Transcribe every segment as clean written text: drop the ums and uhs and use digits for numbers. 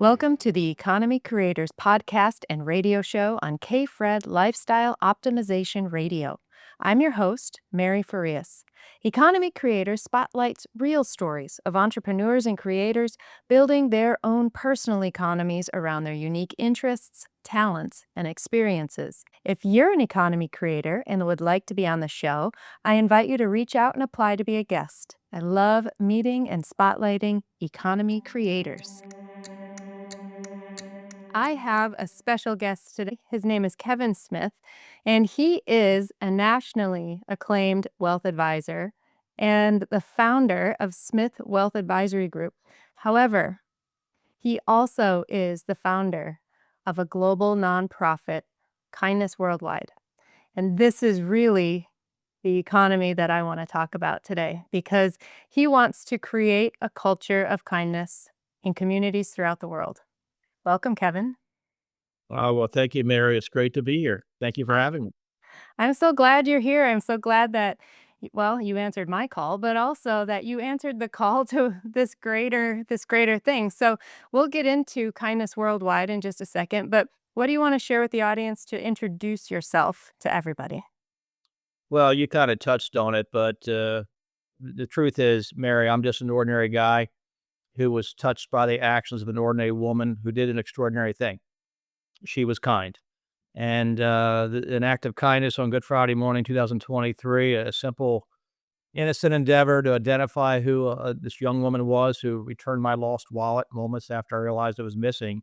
Welcome to the Economy Creators podcast and radio show on K-Fred Lifestyle Optimization Radio. I'm your host, Mary Farias. Economy Creators spotlights real stories of entrepreneurs and creators building their own personal economies around their unique interests, talents, and experiences. If you're an economy creator and would like to be on the show, I invite you to reach out and apply to be a guest. I love meeting and spotlighting economy creators. I have a special guest today. His name is Kevin Smith, and he is a nationally acclaimed wealth advisor and the founder of Smith Wealth Advisory Group. However, he also is the founder of a global nonprofit, Kindness Worldwide. And this is really the economy that I want to talk about today because he wants to create a culture of kindness in communities throughout the world. Welcome, Kevin. Well, thank you, Mary. It's great to be here. Thank you for having me. I'm so glad you're here. I'm so glad that, well, you answered my call, but also that you answered the call to this greater thing. So we'll get into Kindness Worldwide in just a second, but what do you want to share with the audience to introduce yourself to everybody? Well, you kind of touched on it, but the truth is, Mary, I'm just an ordinary guy who was touched by the actions of an ordinary woman who did an extraordinary thing. She was kind. And an act of kindness on Good Friday morning, 2023, a simple, innocent endeavor to identify who this young woman was who returned my lost wallet moments after I realized it was missing.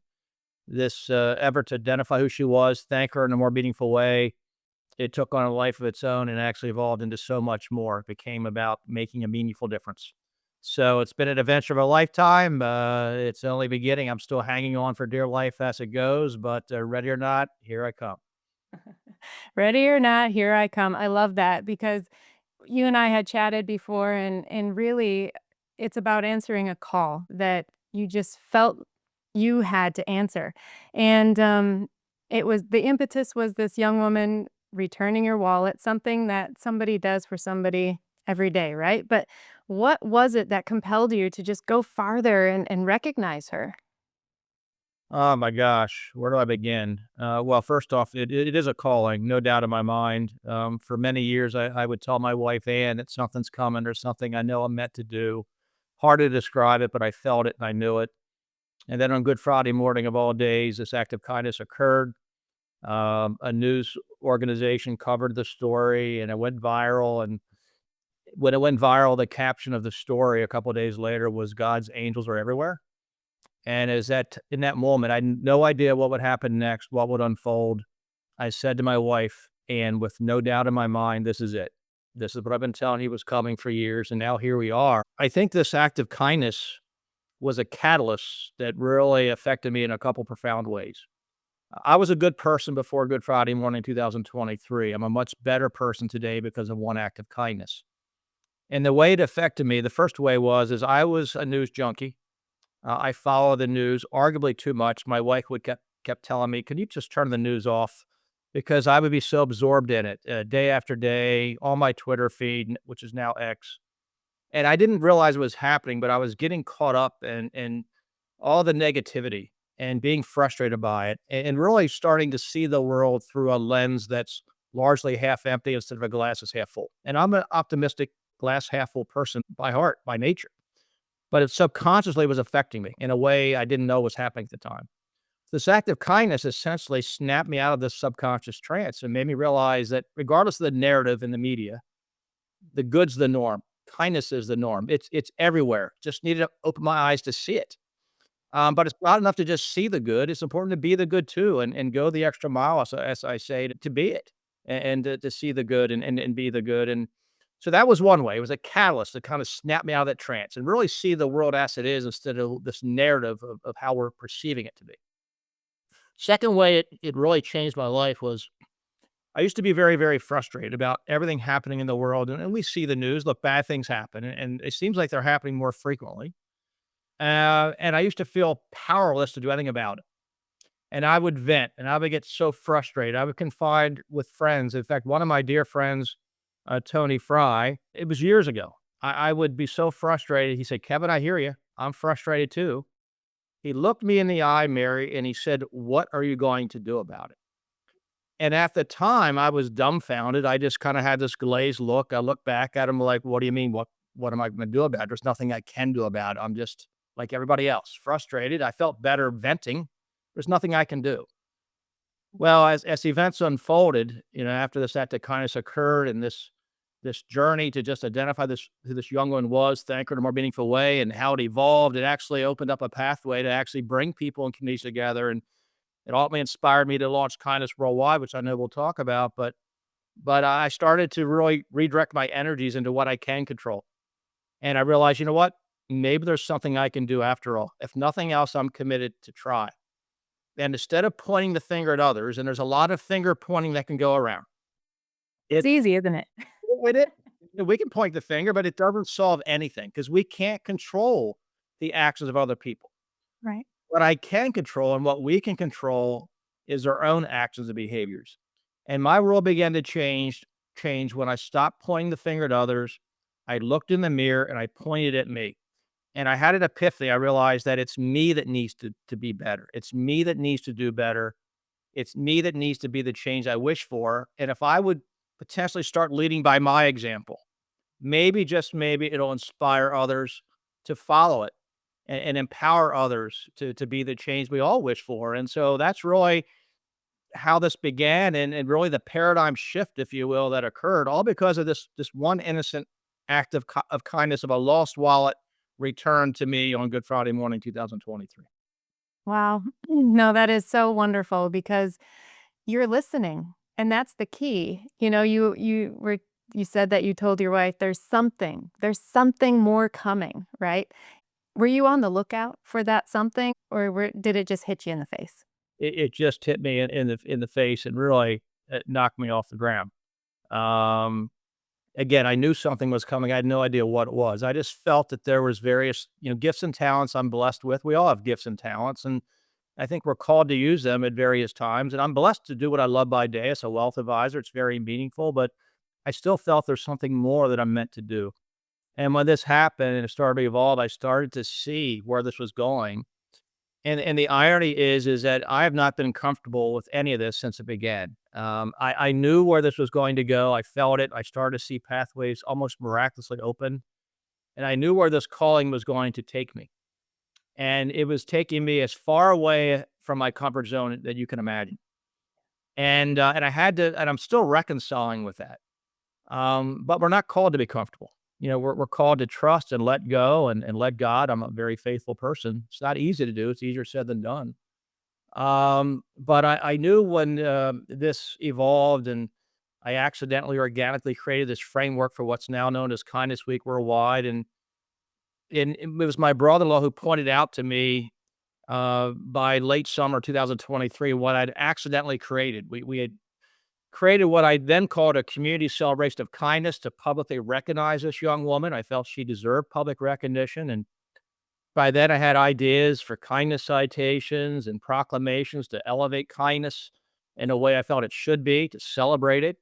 This effort to identify who she was, thank her in a more meaningful way, it took on a life of its own and actually evolved into so much more. It became about making a meaningful difference. So it's been an adventure of a lifetime. It's only beginning. I'm still hanging on for dear life as it goes, but ready or not, here I come. Ready or not, here I come. I love that because you and I had chatted before, and really it's about answering a call that you just felt you had to answer. And it was the impetus was this young woman returning your wallet, something that somebody does for somebody every day, right? But what was it that compelled you to just go farther and recognize her? Oh my gosh, where do I begin? Well, first off, it is a calling, no doubt in my mind. For many years, I would tell my wife Ann that something's coming or something I know I'm meant to do. Hard to describe it, but I felt it and I knew it. And then on Good Friday morning of all days, this act of kindness occurred. A news organization covered the story and it went viral. And when it went viral, the caption of the story a couple of days later was God's angels are everywhere. And as that in that moment, I had no idea what would happen next, what would unfold. I said to my wife, and with no doubt in my mind, this is it. This is what I've been telling you was coming for years, and now here we are. I think this act of kindness was a catalyst that really affected me in a couple profound ways. I was a good person before Good Friday morning, 2023. I'm a much better person today because of one act of kindness. And the way it affected me, the first way is I was a news junkie. I follow the news arguably too much. My wife would kept telling me, "Can you just turn the news off?" Because I would be so absorbed in it day after day on my Twitter feed, which is now X. And I didn't realize it was happening, but I was getting caught up in all the negativity and being frustrated by it, and really starting to see the world through a lens that's largely half empty instead of a glass is half full. And I'm an optimistic glass half full person by heart, by nature, but it subconsciously was affecting me in a way I didn't know was happening at the time. This act of kindness essentially snapped me out of this subconscious trance and made me realize that regardless of the narrative in the media, the good's the norm. Kindness is the norm. It's everywhere. Just needed to open my eyes to see it. But it's not enough to just see the good. It's important to be the good too, and go the extra mile, as I say, to be it, and to see the good and be the good. And so that was one way. It was a catalyst to kind of snap me out of that trance and really see the world as it is instead of this narrative of how we're perceiving it to be. Second way it really changed my life was I used to be very, very frustrated about everything happening in the world. And we see the news, look, bad things happen, and it seems like they're happening more frequently. And I used to feel powerless to do anything about it. And I would vent and I would get so frustrated. I would confide with friends. In fact, one of my dear friends, Tony Fry, it was years ago. I would be so frustrated. He said, "Kevin, I hear you. I'm frustrated too." He looked me in the eye, Mary, and he said, "What are you going to do about it?" And at the time, I was dumbfounded. I just kinda had this glazed look. I looked back at him like, "What do you mean? What am I gonna do about it? There's nothing I can do about it. I'm just like everybody else, frustrated." I felt better venting. There's nothing I can do. Well, as events unfolded, after this act of kindness occurred and this journey to just identify who this young one was, thank her in a more meaningful way, and how it evolved, it actually opened up a pathway to actually bring people and communities together, and it ultimately inspired me to launch Kindness Worldwide, which I know we'll talk about, but I started to really redirect my energies into what I can control, and I realized, you know what? Maybe there's something I can do after all. If nothing else, I'm committed to try. And instead of pointing the finger at others, and there's a lot of finger pointing that can go around. It's It easy, isn't it? with it, we can point the finger, but it doesn't solve anything because we can't control the actions of other people. Right. What I can control and what we can control is our own actions and behaviors. And my world began to change when I stopped pointing the finger at others. I looked in the mirror and I pointed at me. And I had an epiphany. I realized that it's me that needs to be better. It's me that needs to do better. It's me that needs to be the change I wish for. And if I would potentially start leading by my example, maybe, just maybe, it'll inspire others to follow it and empower others to be the change we all wish for. And so that's really how this began and really the paradigm shift, if you will, that occurred all because of this one innocent act of kindness of a lost wallet returned to me on Good Friday morning, 2023. Wow. No, that is so wonderful because you're listening, and that's the key. You said that you told your wife there's something more coming, right? Were you on the lookout for that something, or did it just hit you in the face? It just hit me in the face and really knocked me off the ground. Um, Again, I knew something was coming. I had no idea what it was. I just felt that there was various, gifts and talents I'm blessed with. We all have gifts and talents, and I think we're called to use them at various times. And I'm blessed to do what I love by day as a wealth advisor. It's very meaningful, but I still felt there's something more that I'm meant to do. And when this happened and it started to evolve, I started to see where this was going. And the irony is that I have not been comfortable with any of this since it began. I knew where this was going to go. I felt it. I started to see pathways almost miraculously open, and I knew where this calling was going to take me. And it was taking me as far away from my comfort zone that you can imagine. And I had to, and I'm still reconciling with that. But we're not called to be comfortable. We're called to trust and let go and let God. I'm a very faithful person. It's not easy to do. It's easier said than done. But I knew when this evolved and I accidentally organically created this framework for what's now known as Kindness Week Worldwide. And it was my brother in law who pointed out to me by late summer 2023 what I'd accidentally created. We had created what I then called a community celebration of kindness to publicly recognize this young woman. I felt she deserved public recognition. And by then, I had ideas for kindness citations and proclamations to elevate kindness in a way I felt it should be, to celebrate it.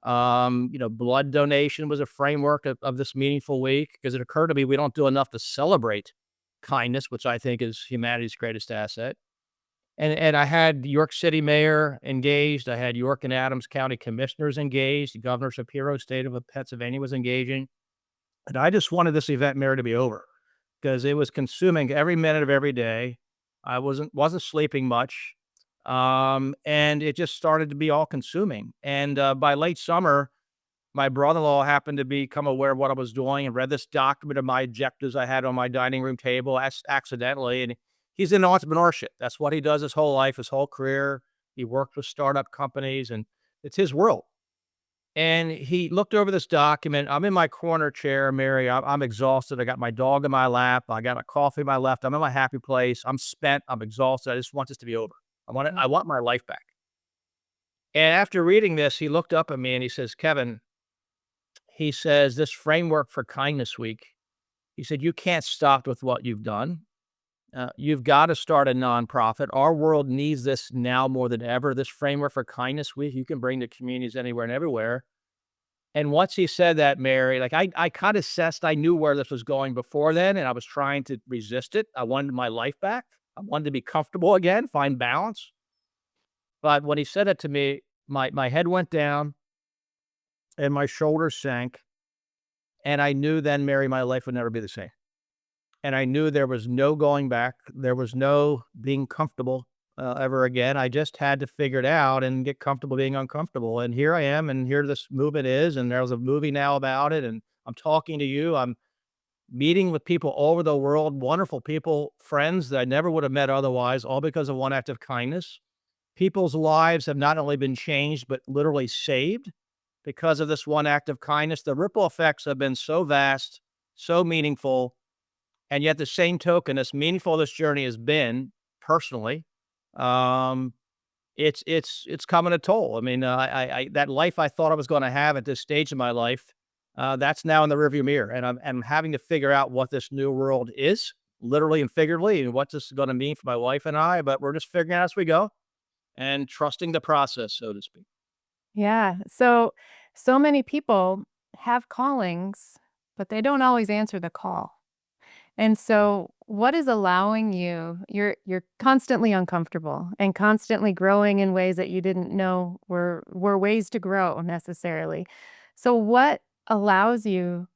Blood donation was a framework of this meaningful week because it occurred to me we don't do enough to celebrate kindness, which I think is humanity's greatest asset. And I had the York City mayor engaged. I had York and Adams County commissioners engaged. Governor Shapiro, state of Pennsylvania, was engaging. And I just wanted this event, Mayor, to be over because it was consuming every minute of every day. I wasn't sleeping much, and it just started to be all consuming. And by late summer, my brother-in-law happened to become aware of what I was doing and read this document of my objectives I had on my dining room table accidentally. And he's in entrepreneurship. That's what he does his whole life, his whole career. He worked with startup companies, and it's his world. And he looked over this document. I'm in my corner chair, Mary. I'm exhausted. I got my dog in my lap. I got a coffee in my left. I'm in my happy place. I'm spent. I'm exhausted. I just want this to be over. I want my life back. And after reading this, he looked up at me and he says, Kevin, he says, this framework for Kindness Week, he said, you can't stop with what you've done. You've got to start a nonprofit. Our world needs this now more than ever. This framework for Kindness Week, you can bring to communities anywhere and everywhere. And once he said that, Mary, like I kind of sensed I knew where this was going before then, and I was trying to resist it. I wanted my life back. I wanted to be comfortable again, find balance. But when he said it to me, my head went down and my shoulders sank. And I knew then, Mary, my life would never be the same. And I knew there was no going back. There was no being comfortable ever again. I just had to figure it out and get comfortable being uncomfortable. And here I am, and here this movement is, and there's a movie now about it. And I'm talking to you. I'm meeting with people all over the world, wonderful people, friends that I never would have met otherwise, all because of one act of kindness. People's lives have not only been changed, but literally saved because of this one act of kindness. The ripple effects have been so vast, so meaningful. And yet, the same token, as meaningful this journey has been personally, um, it's coming a toll. I mean, I that life I thought I was going to have at this stage of my life, that's now in the rearview mirror, and I'm having to figure out what this new world is, literally and figuratively, and what this is going to mean for my wife and I. But we're just figuring out as we go and trusting the process, so to speak. Yeah. So many people have callings, but they don't always answer the call. And so what is allowing you're constantly uncomfortable and constantly growing in ways that you didn't know were ways to grow necessarily. So what allows you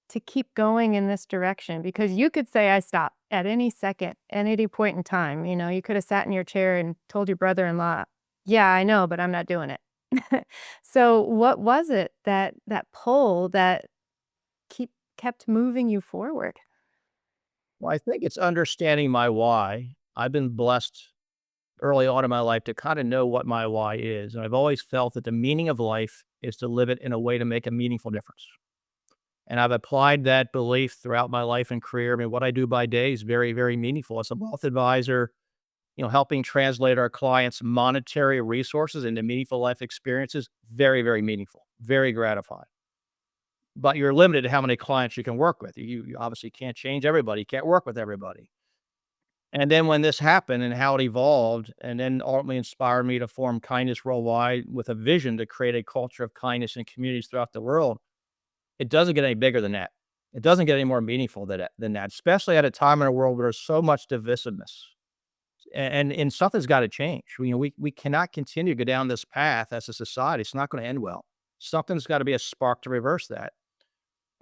to keep going in this direction? Because you could say I stop at any second, at any point in time. You know, you could have sat in your chair and told your brother-in-law, "Yeah, I know, but I'm not doing it." So what was it that pull that keep kept moving you forward? Well, I think it's understanding my why. I've been blessed early on in my life to kind of know what my why is. And I've always felt that the meaning of life is to live it in a way to make a meaningful difference. And I've applied that belief throughout my life and career. I mean, what I do by day is very, very meaningful. As a wealth advisor, helping translate our clients' monetary resources into meaningful life experiences, very, very meaningful, very gratifying. But you're limited to how many clients you can work with. You obviously can't change everybody, you can't work with everybody. And then when this happened and how it evolved, and then ultimately inspired me to form Kindness Worldwide with a vision to create a culture of kindness in communities throughout the world, it doesn't get any bigger than that. It doesn't get any more meaningful than that, especially at a time in a world where there's so much divisiveness. And something's got to change. We cannot continue to go down this path as a society. It's not going to end well. Something's got to be a spark to reverse that.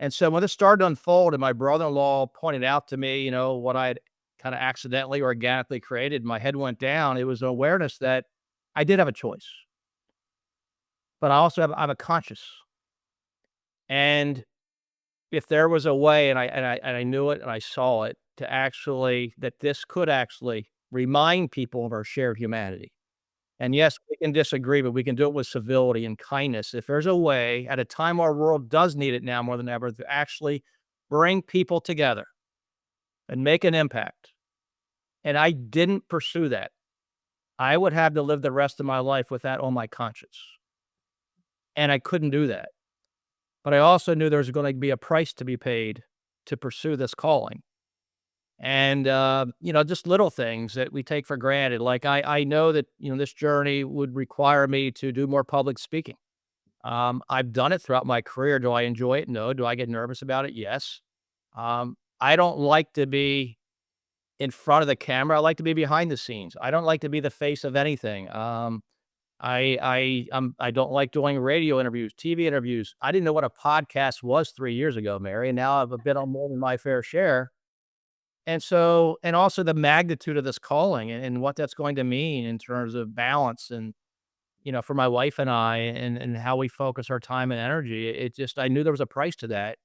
And so when this started to unfold and my brother-in-law pointed out to me, what I had kind of accidentally, organically created, my head went down. It was an awareness that I did have a choice, but I'm a conscious. And if there was a way, and I knew it and I saw it, to actually that this could actually remind people of our shared humanity. And yes, we can disagree, but we can do it with civility and kindness. If there's a way at a time our world does need it now more than ever to actually bring people together and make an impact, and I didn't pursue that, I would have to live the rest of my life with that on my conscience. And I couldn't do that. But I also knew there was going to be a price to be paid to pursue this calling. And, just little things that we take for granted. Like I know that, this journey would require me to do more public speaking. I've done it throughout my career. Do I enjoy it? No. Do I get nervous about it? Yes. I don't like to be in front of the camera. I like to be behind the scenes. I don't like to be the face of anything. I don't like doing radio interviews, TV interviews. I didn't know what a podcast was 3 years ago, Mary, and now I've been on more than my fair share. And also the magnitude of this calling and what that's going to mean in terms of balance and, for my wife and I and how we focus our time and energy. It just I knew there was a price to that,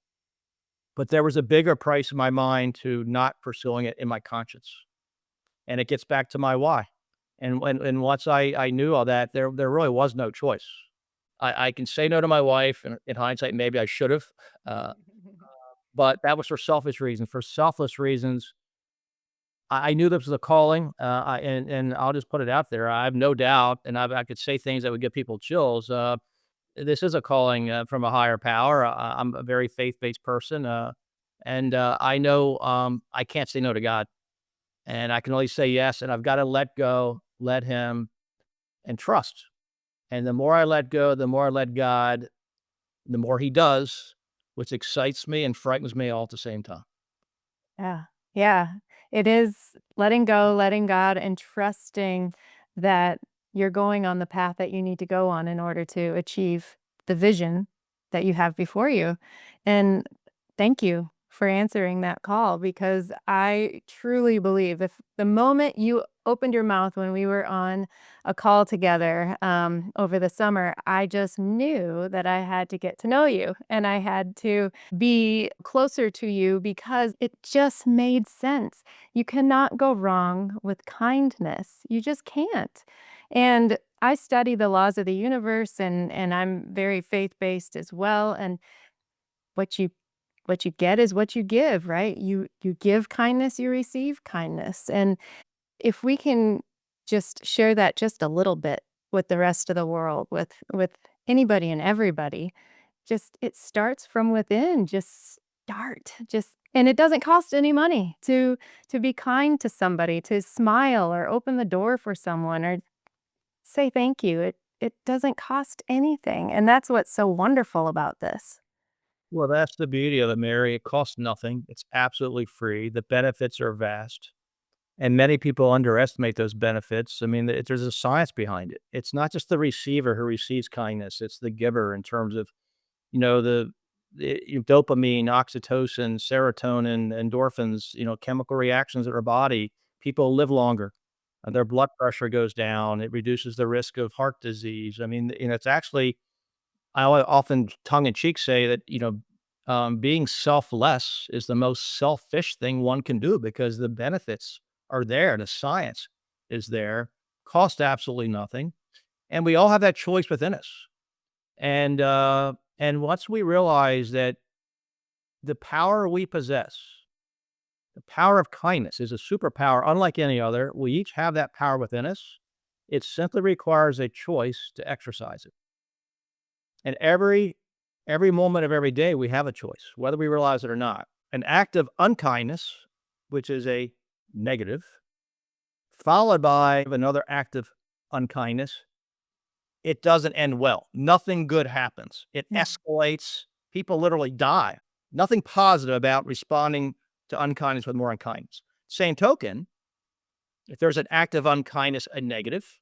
but there was a bigger price in my mind to not pursuing it in my conscience. And it gets back to my why. And once I knew all that, there really was no choice. I can say no to my wife, and in hindsight, maybe I should have, uh, but that was for selfish reasons. For selfless reasons, I knew this was a calling, and I'll just put it out there. I have no doubt, and I could say things that would give people chills. This is a calling from a higher power. I'm a very faith-based person, and I know I can't say no to God, and I can only say yes. And I've got to let go, let Him, and trust. And the more I let go, the more I let God, the more He does, which excites me and frightens me all at the same time. Yeah. Yeah. It is letting go, letting God, and trusting that you're going on the path that you need to go on in order to achieve the vision that you have before you. And thank you for answering that call because I truly believe if the moment you opened your mouth when we were on a call together over the summer, I just knew that I had to get to know you and I had to be closer to you because it just made sense. You cannot go wrong with kindness. You just can't. And I study the laws of the universe and I'm very faith-based as well. And what you what you get is what you give, right? You give kindness, you receive kindness. And if we can just share that just a little bit with the rest of the world, with anybody and everybody, just it starts from within. Just start. Just and it doesn't cost any money to be kind to somebody, to smile or open the door for someone or say thank you. It doesn't cost anything. And that's what's so wonderful about this. Well, that's the beauty of it, Mary. It costs nothing. It's absolutely free. The benefits are vast. And many people underestimate those benefits. I mean, there's a science behind it. It's not just the receiver who receives kindness, it's the giver in terms of, dopamine, oxytocin, serotonin, endorphins, chemical reactions in our body. People live longer. Their blood pressure goes down. It reduces the risk of heart disease. I mean, it's actually often tongue in cheek say that, being selfless is the most selfish thing one can do because the benefits are there. The science is there, cost absolutely nothing. And we all have that choice within us. And once we realize that the power we possess, the power of kindness is a superpower unlike any other. We each have that power within us. It simply requires a choice to exercise it. And every moment of every day, we have a choice, whether we realize it or not. An act of unkindness, which is a negative, followed by another act of unkindness, it doesn't end well. Nothing good happens. It Yeah. escalates. People literally die. Nothing positive about responding to unkindness with more unkindness. Same token, if there's an act of unkindness, a negative,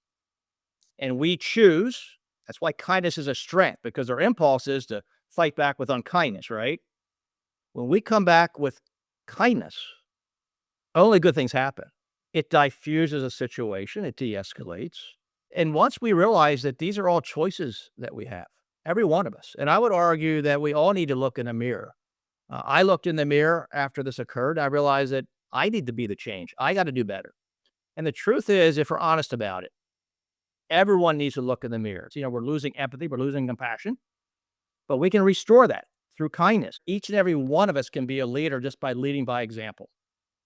and we choose, that's why kindness is a strength because our impulse is to fight back with unkindness, right? When we come back with kindness, only good things happen. It diffuses a situation, it de escalates. And once we realize that these are all choices that we have, every one of us, and I would argue that we all need to look in a mirror. I looked in the mirror after this occurred. I realized that I need to be the change. I got to do better. And the truth is, if we're honest about it, everyone needs to look in the mirror. We're losing empathy, we're losing compassion, but we can restore that through kindness. Each and every one of us can be a leader just by leading by example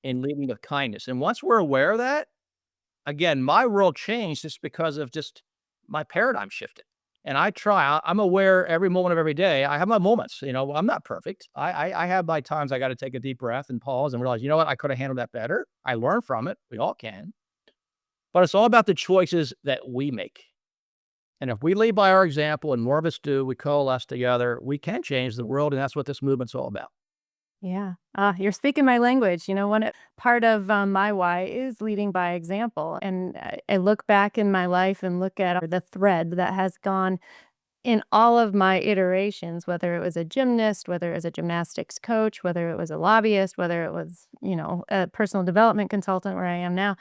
and leading with kindness. And once we're aware of that, again, my world changed just because of just my paradigm shifted. And I'm aware every moment of every day. I have my moments, I'm not perfect. I have my times I got to take a deep breath and pause and realize, you know what, I could have handled that better. I learn from it. We all can. But it's all about the choices that we make. And if we lead by our example and more of us do, we coalesce together, we can change the world. And that's what this movement's all about. Yeah. You're speaking my language. Part of my why is leading by example. And I look back in my life and look at the thread that has gone in all of my iterations, whether it was a gymnast, whether it was a gymnastics coach, whether it was a lobbyist, whether it was, a personal development consultant where I am now.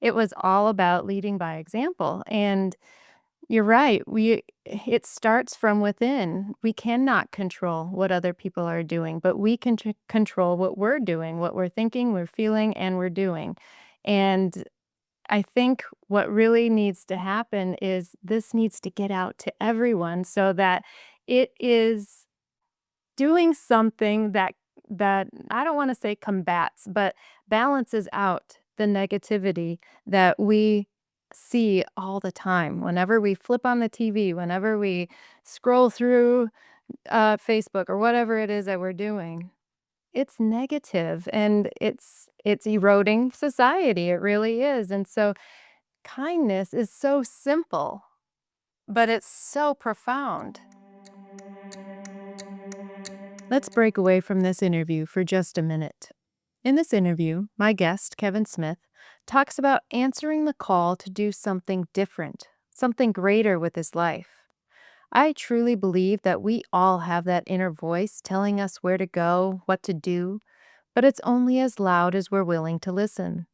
It was all about leading by example. And you're right. It starts from within. We cannot control what other people are doing, but we can control what we're doing, what we're thinking, we're feeling, and we're doing. And I think what really needs to happen is this needs to get out to everyone so that it is doing something that I don't wanna say combats, but balances out the negativity that we see all the time. Whenever we flip on the TV, whenever we scroll through, Facebook or whatever it is that we're doing, it's negative and it's eroding society, it really is, and so kindness is so simple, but it's so profound. Let's break away from this interview for just a minute. In this interview, my guest, Kevin Smith, talks about answering the call to do something different, something greater with his life. I truly believe that we all have that inner voice telling us where to go, what to do, but it's only as loud as we're willing to listen.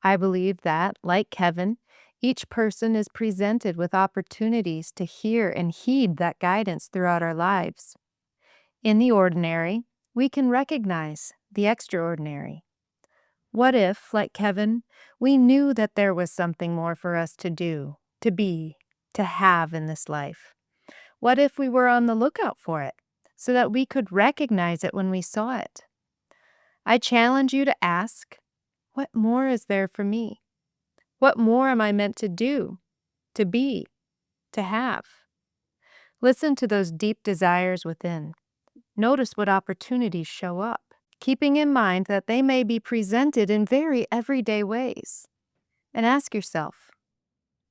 I believe that, like Kevin, each person is presented with opportunities to hear and heed that guidance throughout our lives. In the ordinary, we can recognize the extraordinary. What if, like Kevin, we knew that there was something more for us to do, to be, to have in this life? What if we were on the lookout for it so that we could recognize it when we saw it? I challenge you to ask, what more is there for me? What more am I meant to do, to be, to have? Listen to those deep desires within. Notice what opportunities show up, keeping in mind that they may be presented in very everyday ways. And ask yourself,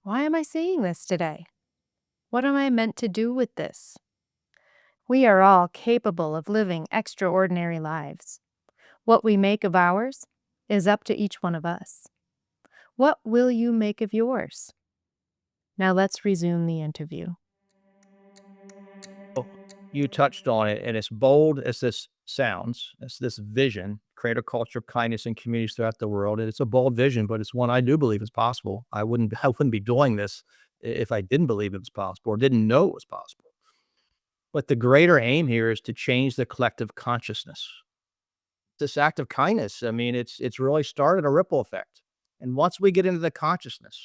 why am I seeing this today? What am I meant to do with this? We are all capable of living extraordinary lives. What we make of ours is up to each one of us. What will you make of yours? Now let's resume the interview. Oh, you touched on it, and as bold as this sounds, as this vision, create a culture of kindness in communities throughout the world. And it's a bold vision, but it's one I do believe is possible. I wouldn't be doing this if I didn't believe it was possible or didn't know it was possible. But the greater aim here is to change the collective consciousness. This act of kindness, I mean, it's really started a ripple effect. And once we get into the consciousness,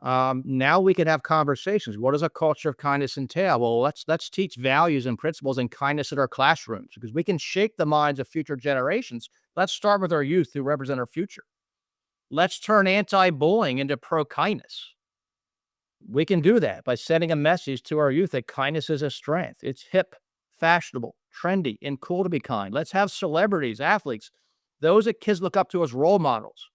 now we can have conversations. What does a culture of kindness entail? Well, let's teach values and principles and kindness in our classrooms because we can shape the minds of future generations. Let's start with our youth who represent our future. Let's turn anti-bullying into pro-kindness. We can do that by sending a message to our youth that kindness is a strength. It's hip, fashionable, trendy, and cool to be kind. Let's have celebrities, athletes, those that kids look up to as role models.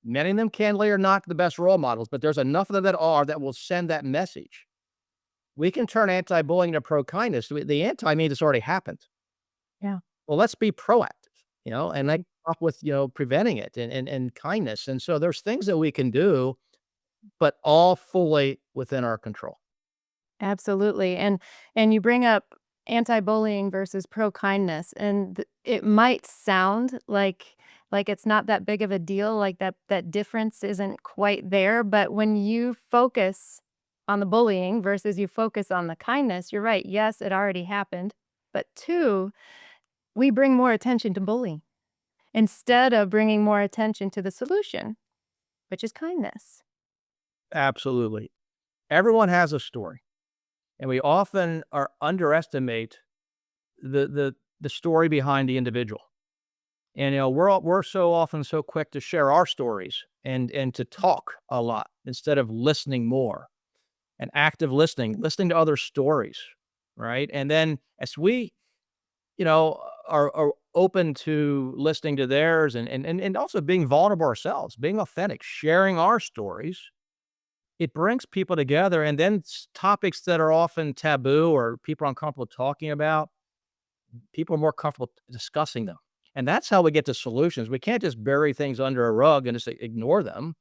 Many of them candidly are not the best role models, but there's enough of them that are that will send that message. We can turn anti-bullying into pro-kindness. The anti means it's already happened. Yeah. Well, let's be proactive, and like up with preventing it and kindness. And so there's things that we can do, but all fully within our control. Absolutely. And you bring up anti-bullying versus pro-kindness, and it might sound like it's not that big of a deal, like that difference isn't quite there, but when you focus on the bullying versus you focus on the kindness, you're right. Yes, it already happened. But two, we bring more attention to bullying instead of bringing more attention to the solution, which is kindness. Absolutely. Everyone has a story, and we often are underestimate the story behind the individual. And we're so often so quick to share our stories and to talk a lot instead of listening more and active listening to other stories, right? And then as we, are open to listening to theirs and also being vulnerable ourselves, being authentic, sharing our stories, it brings people together. And then topics that are often taboo or people are uncomfortable talking about, people are more comfortable discussing them. And that's how we get to solutions. We can't just bury things under a rug and just ignore them.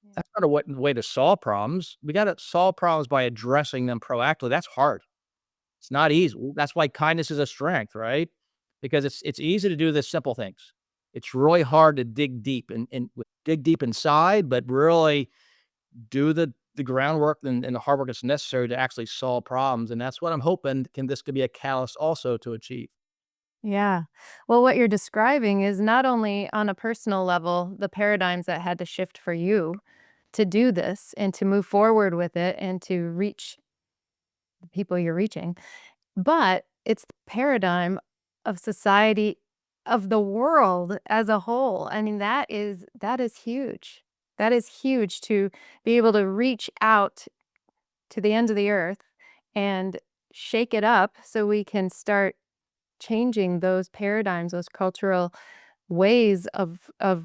Yeah. That's not a way to solve problems. We got to solve problems by addressing them proactively. That's hard. It's not easy. That's why kindness is a strength, right? Because it's easy to do the simple things. It's really hard to dig deep and dig deep inside, but really do the groundwork and the hard work that's necessary to actually solve problems. And that's what I'm hoping this could be a catalyst also to achieve. Yeah. Well, what you're describing is not only on a personal level, the paradigms that had to shift for you to do this and to move forward with it and to reach the people you're reaching, but it's the paradigm of society, of the world as a whole. I mean, that is huge. That is huge to be able to reach out to the ends of the earth and shake it up so we can start changing those paradigms, those cultural ways of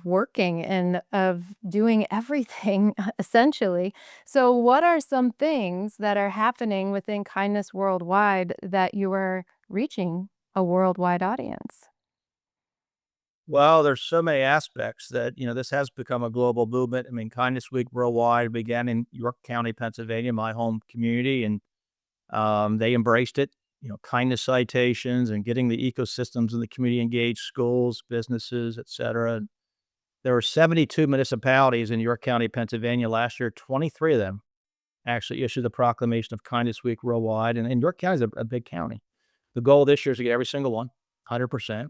working and of doing everything essentially. So what are some things that are happening within kindness worldwide that you are reaching a worldwide audience? Well, there's so many aspects that, this has become a global movement. I mean, Kindness Week Worldwide began in York County, Pennsylvania, my home community, and they embraced it. Kindness citations and getting the ecosystems in the community engaged, schools, businesses, et cetera. There were 72 municipalities in York County, Pennsylvania last year. 23 of them actually issued the proclamation of Kindness Week Worldwide. And York County is a big county. The goal this year is to get every single one, 100%.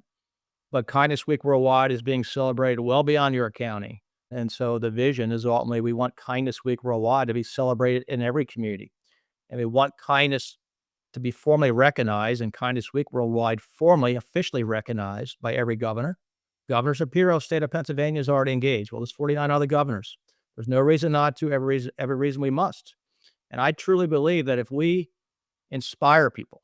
But Kindness Week Worldwide is being celebrated well beyond York County. And so the vision is ultimately we want Kindness Week Worldwide to be celebrated in every community. And we want kindness to be formally recognized and Kindness Week Worldwide formally, officially recognized by every governor. Governor Shapiro, state of Pennsylvania, is already engaged. Well, there's 49 other governors. There's no reason not to, every reason we must. And I truly believe that if we inspire people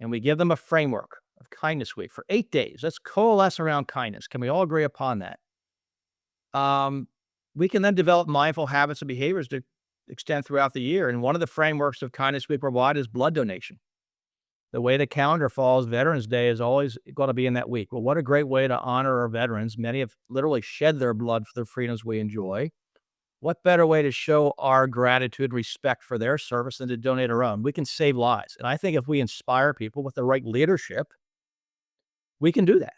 and we give them a framework of Kindness Week for 8 days, let's coalesce around kindness. Can we all agree upon that? Um, we can then develop mindful habits and behaviors to extend throughout the year. And one of the frameworks of Kindness Week Worldwide is blood donation. The way the calendar falls, Veterans Day is always going to be in that week. Well, what a great way to honor our veterans. Many have literally shed their blood for the freedoms we enjoy. What better way to show our gratitude, respect for their service than to donate our own? We can save lives. And I think if we inspire people with the right leadership, we can do that.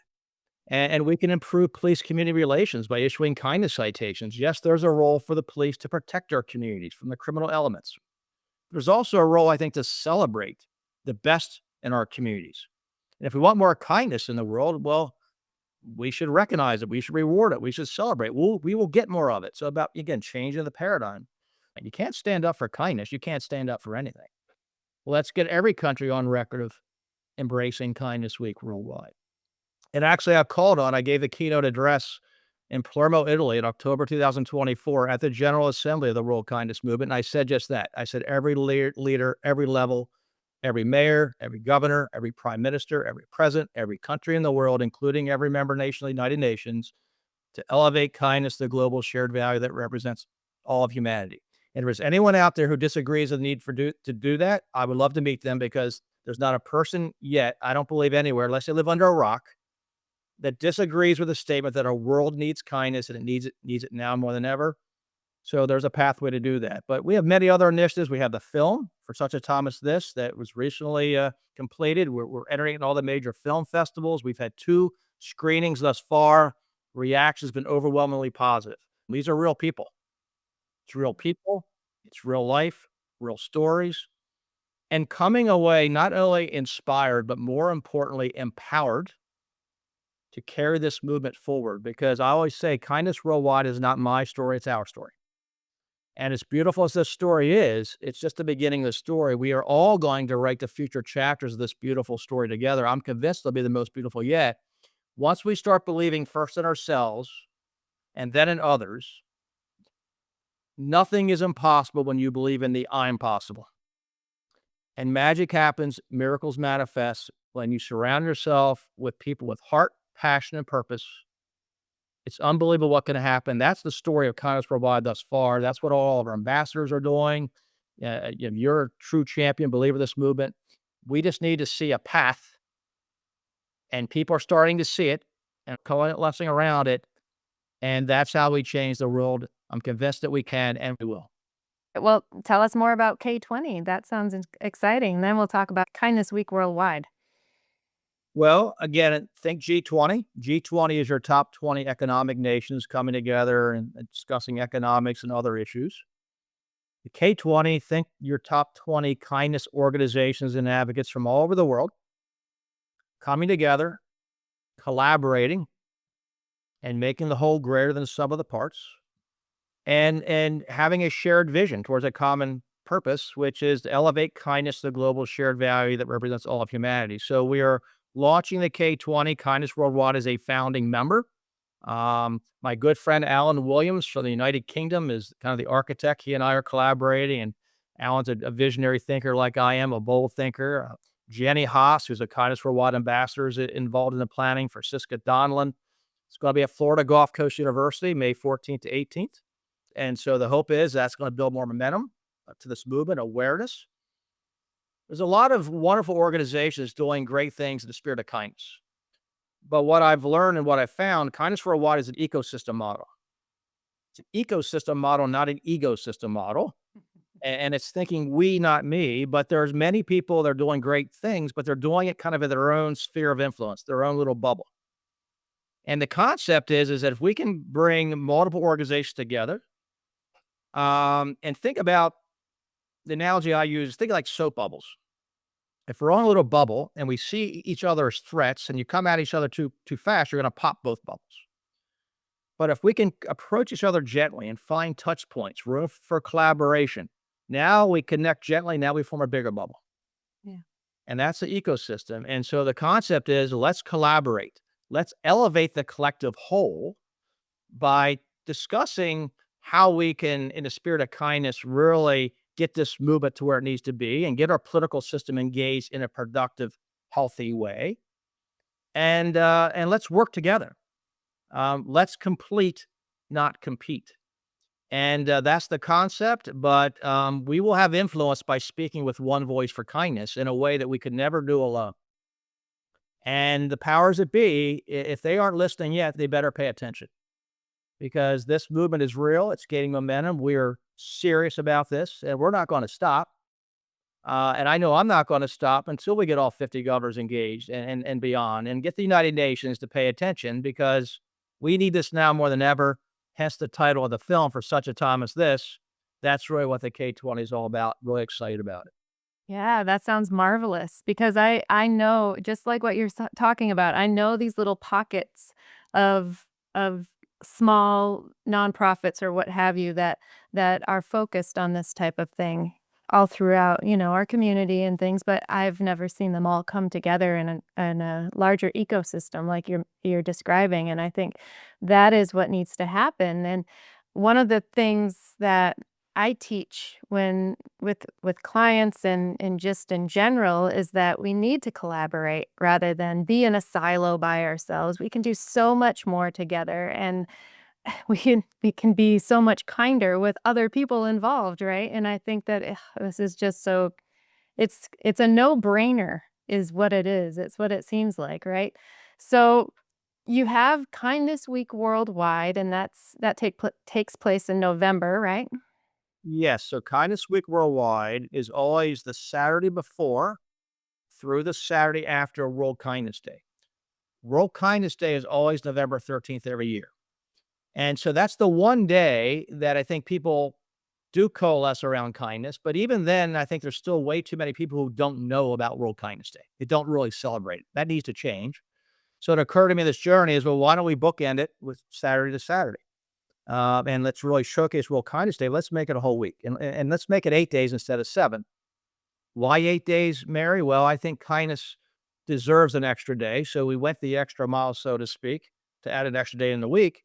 And we can improve police community relations by issuing kindness citations. Yes, there's a role for the police to protect our communities from the criminal elements. There's also a role, I think, to celebrate the best in our communities. And if we want more kindness in the world, well, we should recognize it. We should reward it. We should celebrate. We will get more of it. So about, again, changing the paradigm. And you can't stand up for kindness. You can't stand up for anything. Let's get every country on record of embracing Kindness Week worldwide. And actually, I gave the keynote address in Palermo, Italy in October 2024 at the General Assembly of the World Kindness Movement. And I said just that. I said every leader, every level, every mayor, every governor, every prime minister, every president, every country in the world, including every member nation of the United Nations, to elevate kindness, the global shared value that represents all of humanity. And if there's anyone out there who disagrees with the need to do that, I would love to meet them because there's not a person yet, I don't believe anywhere, unless they live under a rock, that disagrees with the statement that our world needs kindness and it needs it now more than ever. So there's a pathway to do that. But we have many other initiatives. We have the film for such a time as this that was recently completed. We're entering in all the major film festivals. We've had 2 screenings thus far. Reaction has been overwhelmingly positive. These are real people. It's real people. It's real life, real stories, and coming away not only inspired, but more importantly, empowered to carry this movement forward. Because I always say kindness worldwide is not my story, it's our story. And as beautiful as this story is, it's just the beginning of the story. We are all going to write the future chapters of this beautiful story together. I'm convinced they'll be the most beautiful yet. Once we start believing first in ourselves and then in others, nothing is impossible when you believe in the I'm possible. And magic happens, miracles manifest when you surround yourself with people with heart, passion, and purpose. It's unbelievable what can happen. That's the story of Kindness Worldwide thus far. That's what all of our ambassadors are doing. You're a true champion, believer of this movement. We just need to see a path, and people are starting to see it and coalescing around it. And that's how we change the world. I'm convinced that we can and we will. Well, tell us more about K20. That sounds exciting. Then we'll talk about Kindness Week Worldwide. Well, again, think G20. G20 is your top 20 economic nations coming together and discussing economics and other issues. The K20, think your top 20 kindness organizations and advocates from all over the world coming together, collaborating, and making the whole greater than the sum of the parts, and having a shared vision towards a common purpose, which is to elevate kindness to the global shared value that represents all of humanity. So we are launching the K20. Kindness Worldwide is a founding member. My good friend Alan Williams from the United Kingdom is kind of the architect. He and I are collaborating, and Alan's a visionary thinker like I am, a bold thinker. Jenny Haas, who's a Kindness Worldwide ambassador, is involved in the planning for Siska Donlin. It's going to be at Florida Gulf Coast University, May 14th to 18th. And so the hope is that's going to build more momentum to this movement, awareness. There's a lot of wonderful organizations doing great things in the spirit of kindness. But what I've learned and what I found, kindness worldwide is an ecosystem model. It's an ecosystem model, not an ecosystem model. And it's thinking we, not me. But there's many people that are doing great things, but they're doing it kind of in their own sphere of influence, their own little bubble. And the concept is that if we can bring multiple organizations together, and think about the analogy I use, think like soap bubbles. If we're on a little bubble and we see each other as threats and you come at each other too fast, you're going to pop both bubbles. But if we can approach each other gently and find touch points, room for collaboration, now we connect gently. Now we form a bigger bubble. Yeah. And that's the ecosystem. And so the concept is let's collaborate. Let's elevate the collective whole by discussing how we can, in a spirit of kindness, really get this movement to where it needs to be and get our political system engaged in a productive, healthy way. And let's work together. Let's complete, not compete. And that's the concept. But we will have influence by speaking with one voice for kindness in a way that we could never do alone. And the powers that be, if they aren't listening yet, they better pay attention because this movement is real. It's gaining momentum. We're serious about this, and we're not going to stop. And I know I'm not going to stop until we get all 50 governors engaged and beyond, and get the United Nations to pay attention because we need this now more than ever. Hence the title of the film, For Such a Time as This. That's really what the K20 is all about. Really excited about it. Yeah, that sounds marvelous because I know just like what you're talking about. I know these little pockets of small nonprofits or what have you that are focused on this type of thing all throughout, our community and things, but I've never seen them all come together in a larger ecosystem like you're describing, and I think that is what needs to happen. And one of the things that I teach when with clients and just in general is that we need to collaborate rather than be in a silo by ourselves. We can do so much more together, and we can be so much kinder with other people involved, right? And I think that this is just so it's a no-brainer is what it is. It's what it seems like, right? So you have Kindness Week worldwide, and that takes place in November, right? Yes. So Kindness Week Worldwide is always the Saturday before through the Saturday after World Kindness Day. World Kindness Day is always November 13th every year. And so that's the one day that I think people do coalesce around kindness. But even then, I think there's still way too many people who don't know about World Kindness Day. They don't really celebrate it. That needs to change. So it occurred to me this journey is, well, why don't we bookend it with Saturday to Saturday? And let's really showcase World Kindness Day. Let's make it a whole week and let's make it 8 days instead of 7. Why 8 days, Mary? Well, I think kindness deserves an extra day. So we went the extra mile, so to speak, to add an extra day in the week.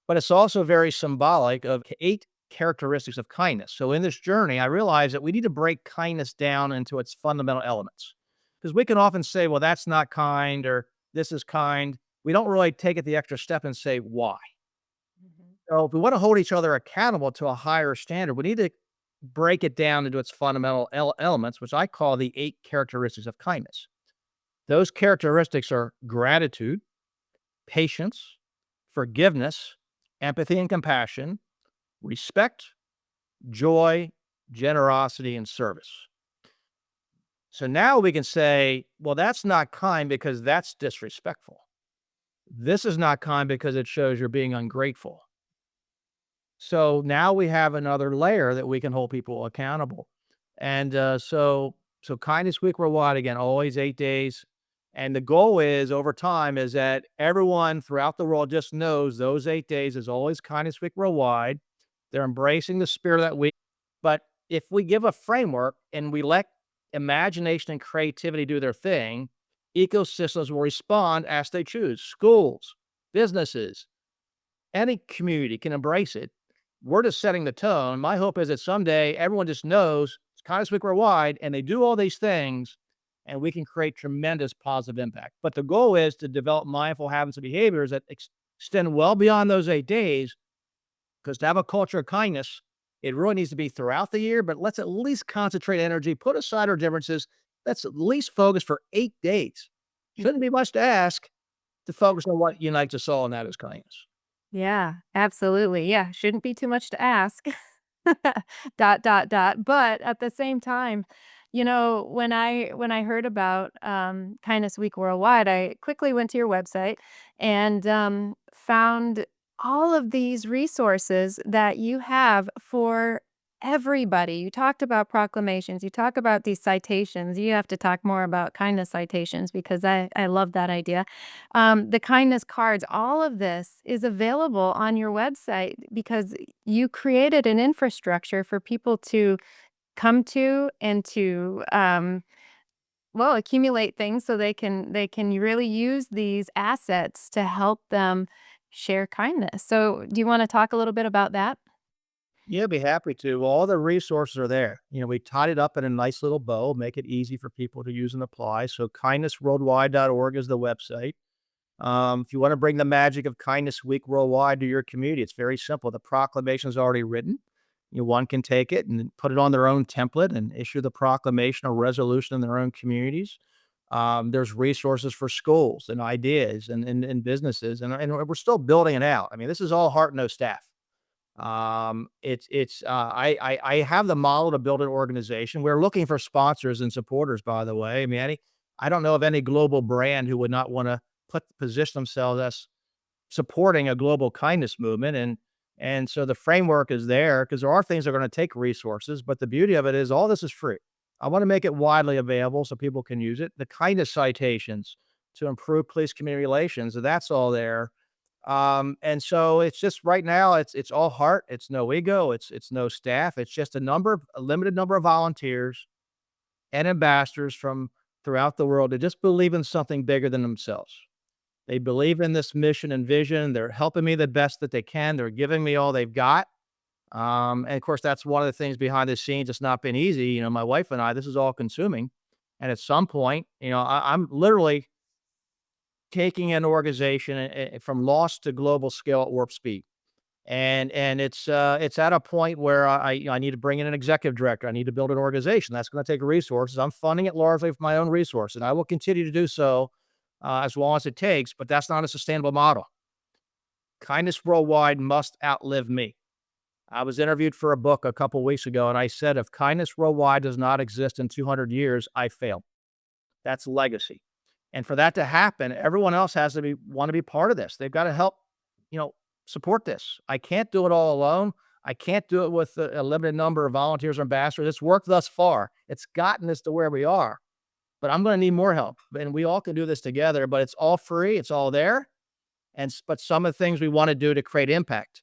But it's also very symbolic of 8 characteristics of kindness. So in this journey, I realized that we need to break kindness down into its fundamental elements. Because we can often say, well, that's not kind or this is kind. We don't really take it the extra step and say why. Mhm. So if we want to hold each other accountable to a higher standard, we need to break it down into its fundamental elements, which I call the 8 characteristics of kindness. Those characteristics are gratitude, patience, forgiveness, empathy and compassion, respect, joy, generosity, and service. So now we can say, well, that's not kind because that's disrespectful. This is not kind because it shows you're being ungrateful. So now we have another layer that we can hold people accountable. And so kindness week worldwide again, always 8 days. And the goal is over time is that everyone throughout the world just knows those 8 days is always kindness week worldwide. They're embracing the spirit of that week. But if we give a framework and we let imagination and creativity do their thing, ecosystems will respond as they choose. Schools, businesses, any community can embrace it. We're just setting the tone. My hope is that someday everyone just knows it's kindness week worldwide and they do all these things and we can create tremendous positive impact. But the goal is to develop mindful habits and behaviors that extend well beyond those 8 days because to have a culture of kindness, it really needs to be throughout the year, but let's at least concentrate energy, put aside our differences. Let's at least focus for 8 days. Shouldn't be much to ask to focus on what unites us all, and that is kindness. Yeah, absolutely. Yeah, shouldn't be too much to ask. But at the same time, when I heard about, Kindness Week Worldwide, I quickly went to your website and, found all of these resources that you have for everybody. You talked about proclamations, you talk about these citations. You have to talk more about kindness citations because I love that idea. The kindness cards, all of this is available on your website because you created an infrastructure for people to come to and to, well, accumulate things so they can really use these assets to help them share kindness. So, do you wanna talk a little bit about that? Yeah, be happy to. Well, all the resources are there. We tied it up in a nice little bow, make it easy for people to use and apply. So kindnessworldwide.org is the website. If you want to bring the magic of Kindness Week worldwide to your community, it's very simple. The proclamation is already written. One can take it and put it on their own template and issue the proclamation or resolution in their own communities. There's resources for schools and ideas and businesses, and we're still building it out. I mean, this is all heart, no staff. I have the model to build an organization. We're looking for sponsors and supporters, by the way. I mean, I don't know of any global brand who would not want to position themselves as supporting a global kindness movement. And so the framework is there because there are things that are going to take resources, but the beauty of it is all this is free. I want to make it widely available so people can use it. The kindness citations to improve police community relations, that's all there. And so it's just right now, it's all heart, it's no ego, it's no staff, it's just a limited number of volunteers and ambassadors from throughout the world that just believe in something bigger than themselves. They believe in this mission and vision. They're helping me the best that they can. They're giving me all they've got. And of course, that's one of the things behind the scenes. It's not been easy. My wife and I, this is all consuming. And at some point, I'm literally taking an organization from lost to global scale at warp speed. And it's at a point where I need to bring in an executive director. I need to build an organization. That's going to take resources. I'm funding it largely with my own resources, and I will continue to do so as long as it takes. But that's not a sustainable model. Kindness worldwide must outlive me. I was interviewed for a book a couple weeks ago, and I said, if kindness worldwide does not exist in 200 years, I failed. That's legacy. And for that to happen, everyone else has to want to be part of this. They've got to help, you know, support this. I can't do it all alone. I can't do it with a limited number of volunteers or ambassadors. It's worked thus far. It's gotten us to where we are, but I'm going to need more help. And we all can do this together, but it's all free. It's all there. But some of the things we want to do to create impact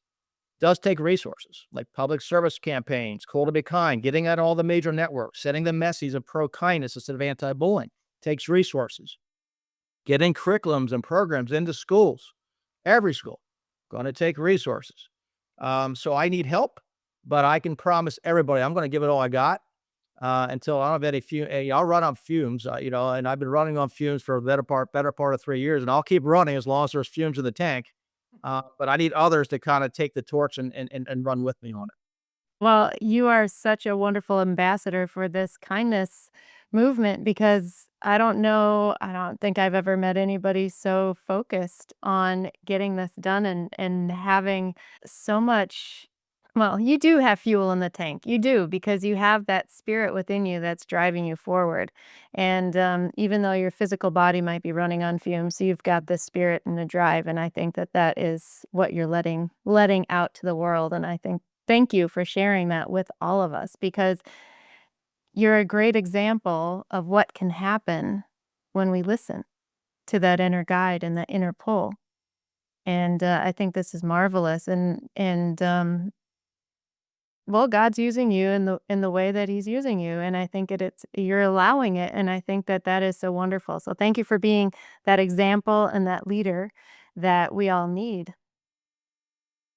does take resources like public service campaigns, Call to Be Kind, getting at all the major networks, setting the messages of pro kindness instead of anti bullying takes resources. Getting curriculums and programs into schools, every school, going to take resources. So I need help, but I can promise everybody I'm going to give it all I got until I don't have any fume. I'll run on fumes, and I've been running on fumes for a better part of 3 years, and I'll keep running as long as there's fumes in the tank. But I need others to kind of take the torch and run with me on it. Well, you are such a wonderful ambassador for this kindness movement because I don't think I've ever met anybody so focused on getting this done and having so much. Well, you do have fuel in the tank. You do because you have that spirit within you that's driving you forward. And even though your physical body might be running on fumes, you've got the spirit and the drive. And I think that that is what you're letting out to the world. And I think thank you for sharing that with all of us because you're a great example of what can happen when we listen to that inner guide and that inner pull. And I think this is marvelous. And well, God's using you in the way that He's using you, and I think it's you're allowing it, and I think that that is so wonderful. So thank you for being that example and that leader that we all need.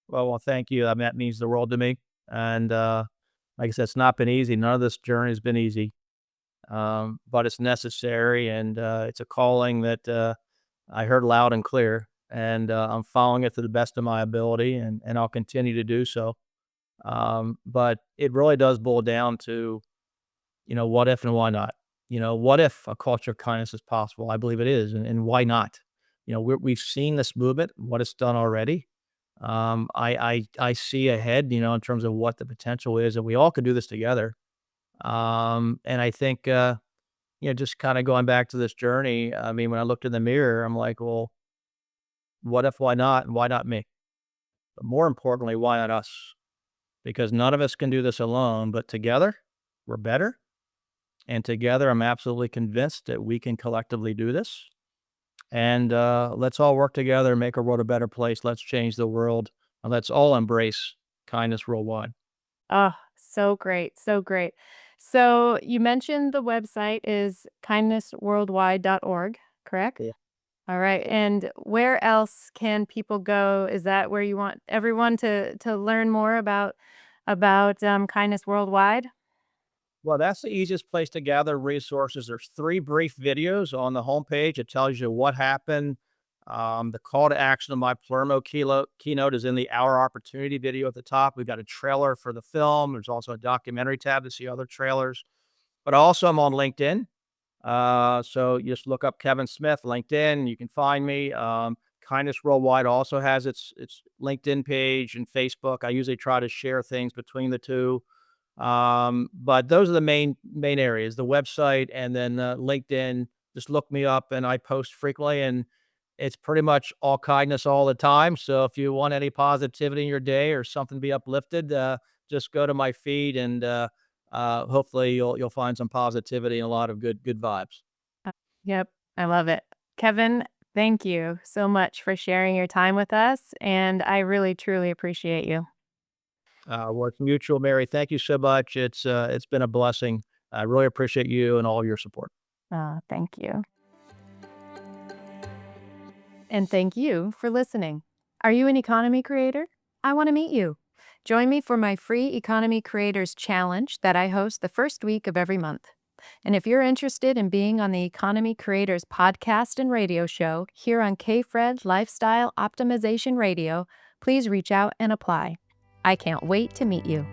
Well, thank you. I mean, that means the world to me. And like I said, it's not been easy. None of this journey has been easy, but it's necessary, and it's a calling that I heard loud and clear, and I'm following it to the best of my ability, and I'll continue to do so. But it really does boil down to, what if and why not? What if a culture of kindness is possible? I believe it is, and why not? we've seen this movement, what it's done already. I see ahead, in terms of what the potential is, and we all could do this together. And I think, just kind of going back to this journey, I mean, when I looked in the mirror, I'm like, well, what if, why not? And why not me? But more importantly, why not us? Because none of us can do this alone, but together we're better. And together, I'm absolutely convinced that we can collectively do this. And let's all work together and make our world a better place. Let's change the world. And let's all embrace kindness worldwide. Oh, so great, so great. So you mentioned the website is kindnessworldwide.org, correct? Yeah. All right, and where else can people go? Is that where you want everyone to learn more about Kindness Worldwide? Well, that's the easiest place to gather resources. There's 3 brief videos on the homepage. It tells you what happened. The call to action of my Palermo keynote is in the Our Opportunity video at the top. We've got a trailer for the film. There's also a documentary tab to see other trailers. But also, I'm on LinkedIn. So you just look up Kevin Smith, LinkedIn. You can find me. Kindness Worldwide also has its LinkedIn page and Facebook. I usually try to share things between the two. But those are the main areas, the website and then LinkedIn. Just look me up and I post frequently and it's pretty much all kindness all the time. So if you want any positivity in your day or something to be uplifted, just go to my feed and hopefully you'll find some positivity and a lot of good vibes. Yep, I love it. Kevin, thank you so much for sharing your time with us, and I really truly appreciate you. Well, it's mutual, Mary. Thank you so much. It's been a blessing. I really appreciate you and all of your support. Thank you. And thank you for listening. Are you an economy creator? I want to meet you. Join me for my free Economy Creators Challenge that I host the first week of every month. And if you're interested in being on the Economy Creators podcast and radio show here on KFred Lifestyle Optimization Radio, please reach out and apply. I can't wait to meet you.